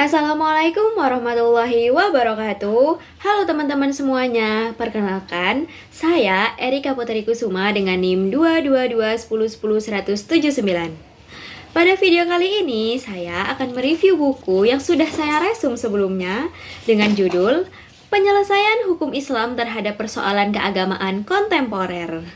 Assalamualaikum warahmatullahi wabarakatuh. Halo teman-teman semuanya. Perkenalkan, saya Erika Putri Kusuma dengan NIM 22210100179. Pada video kali ini, saya akan mereview buku yang sudah saya resum sebelumnya dengan judul Penyelesaian Hukum Islam Terhadap Persoalan Keagamaan Kontemporer.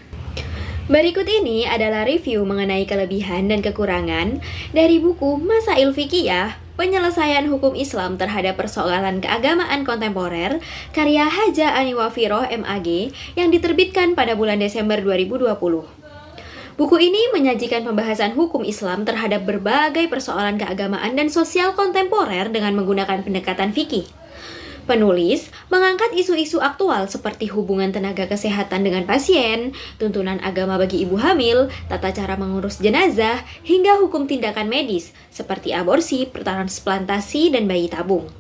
Berikut ini adalah review mengenai kelebihan dan kekurangan dari buku Masail Fiqhiyah Penyelesaian Hukum Islam Terhadap Persoalan Keagamaan Kontemporer karya Haja Ani Wafiroh MAG yang diterbitkan pada bulan Desember 2020. Buku ini menyajikan pembahasan hukum Islam terhadap berbagai persoalan keagamaan dan sosial kontemporer dengan menggunakan pendekatan fikih. Penulis mengangkat isu-isu aktual seperti hubungan tenaga kesehatan dengan pasien, tuntunan agama bagi ibu hamil, tata cara mengurus jenazah, hingga hukum tindakan medis seperti aborsi, transplantasi, dan bayi tabung.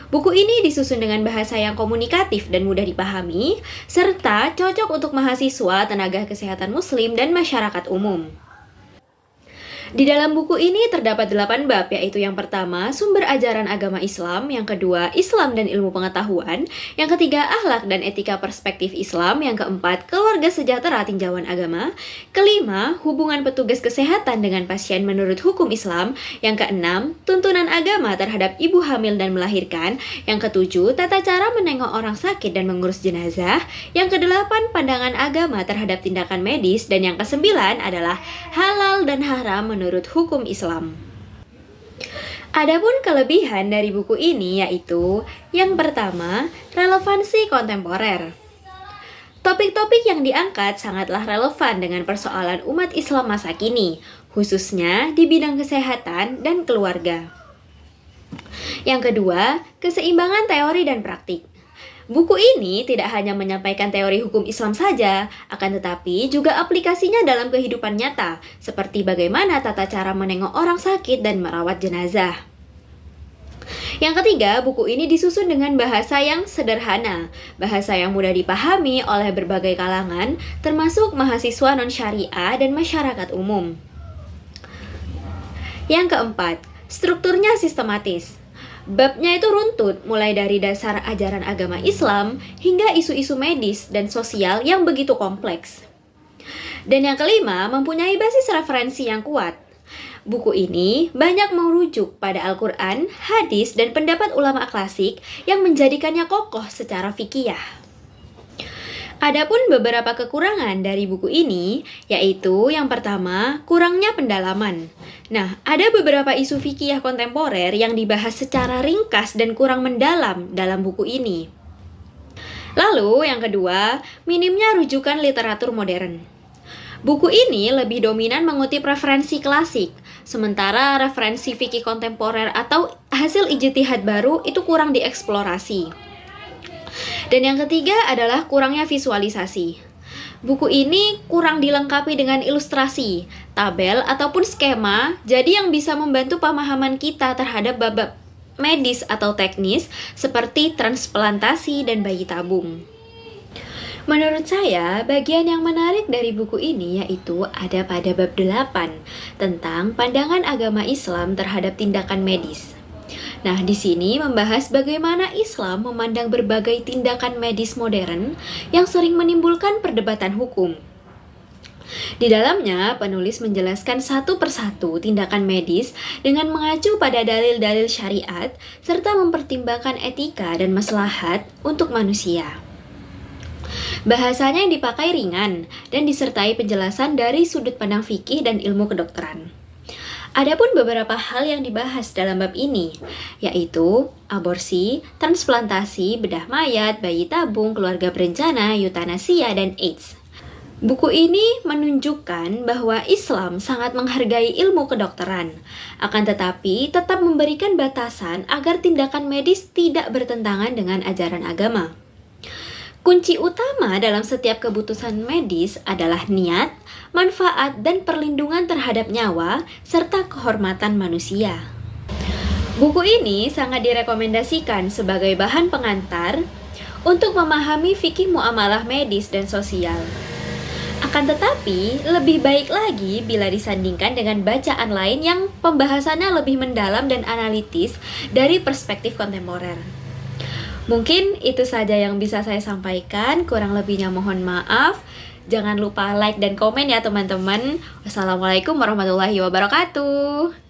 Buku ini disusun dengan bahasa yang komunikatif dan mudah dipahami, serta cocok untuk mahasiswa, tenaga kesehatan muslim, dan masyarakat umum. Di dalam buku ini terdapat 8 bab, yaitu yang pertama, sumber ajaran agama Islam, yang kedua, Islam dan ilmu pengetahuan, yang ketiga, akhlak dan etika perspektif Islam, yang keempat, keluarga sejahtera tinjauan agama, kelima, hubungan petugas kesehatan dengan pasien menurut hukum Islam, yang keenam, tuntunan agama terhadap ibu hamil dan melahirkan, yang ketujuh, tata cara menengok orang sakit dan mengurus jenazah, yang kedelapan, pandangan agama terhadap tindakan medis, dan yang kesembilan adalah halal dan haram menurut hukum Islam. Adapun kelebihan dari buku ini yaitu yang pertama, relevansi kontemporer. Topik-topik yang diangkat sangatlah relevan dengan persoalan umat Islam masa kini, khususnya di bidang kesehatan dan keluarga. Yang kedua, keseimbangan teori dan praktik. Buku ini tidak hanya menyampaikan teori hukum Islam saja, akan tetapi juga aplikasinya dalam kehidupan nyata, seperti bagaimana tata cara menengok orang sakit dan merawat jenazah. Yang ketiga, buku ini disusun dengan bahasa yang sederhana, bahasa yang mudah dipahami oleh berbagai kalangan, termasuk mahasiswa non-syariah dan masyarakat umum. Yang keempat, strukturnya sistematis. Babnya itu runtut, mulai dari dasar ajaran agama Islam hingga isu-isu medis dan sosial yang begitu kompleks. Dan yang kelima, mempunyai basis referensi yang kuat. Buku ini banyak merujuk pada Al-Quran, hadis, dan pendapat ulama klasik yang menjadikannya kokoh secara fikih. Adapun beberapa kekurangan dari buku ini, yaitu yang pertama, kurangnya pendalaman. Nah, ada beberapa isu fikih kontemporer yang dibahas secara ringkas dan kurang mendalam dalam buku ini. Lalu, yang kedua, minimnya rujukan literatur modern. Buku ini lebih dominan mengutip referensi klasik, sementara referensi fikih kontemporer atau hasil ijtihad baru itu kurang dieksplorasi. Dan yang ketiga adalah kurangnya visualisasi. Buku ini kurang dilengkapi dengan ilustrasi, tabel, ataupun skema, jadi yang bisa membantu pemahaman kita terhadap bab medis atau teknis seperti transplantasi dan bayi tabung. Menurut saya, bagian yang menarik dari buku ini yaitu ada pada bab 8 tentang pandangan agama Islam terhadap tindakan medis. Nah, di sini membahas bagaimana Islam memandang berbagai tindakan medis modern yang sering menimbulkan perdebatan hukum. Di dalamnya, penulis menjelaskan satu persatu tindakan medis dengan mengacu pada dalil-dalil syariat serta mempertimbangkan etika dan maslahat untuk manusia. Bahasanya yang dipakai ringan dan disertai penjelasan dari sudut pandang fikih dan ilmu kedokteran. Adapun beberapa hal yang dibahas dalam bab ini, yaitu aborsi, transplantasi, bedah mayat, bayi tabung, keluarga berencana, eutanasia, dan AIDS. Buku ini menunjukkan bahwa Islam sangat menghargai ilmu kedokteran, akan tetapi tetap memberikan batasan agar tindakan medis tidak bertentangan dengan ajaran agama. Kunci utama dalam setiap keputusan medis adalah niat, manfaat, dan perlindungan terhadap nyawa, serta kehormatan manusia. Buku ini sangat direkomendasikan sebagai bahan pengantar untuk memahami fikih muamalah medis dan sosial. Akan tetapi, lebih baik lagi bila disandingkan dengan bacaan lain yang pembahasannya lebih mendalam dan analitis dari perspektif kontemporer. Mungkin itu saja yang bisa saya sampaikan, kurang lebihnya mohon maaf. Jangan lupa like dan komen ya teman-teman. Wassalamualaikum warahmatullahi wabarakatuh.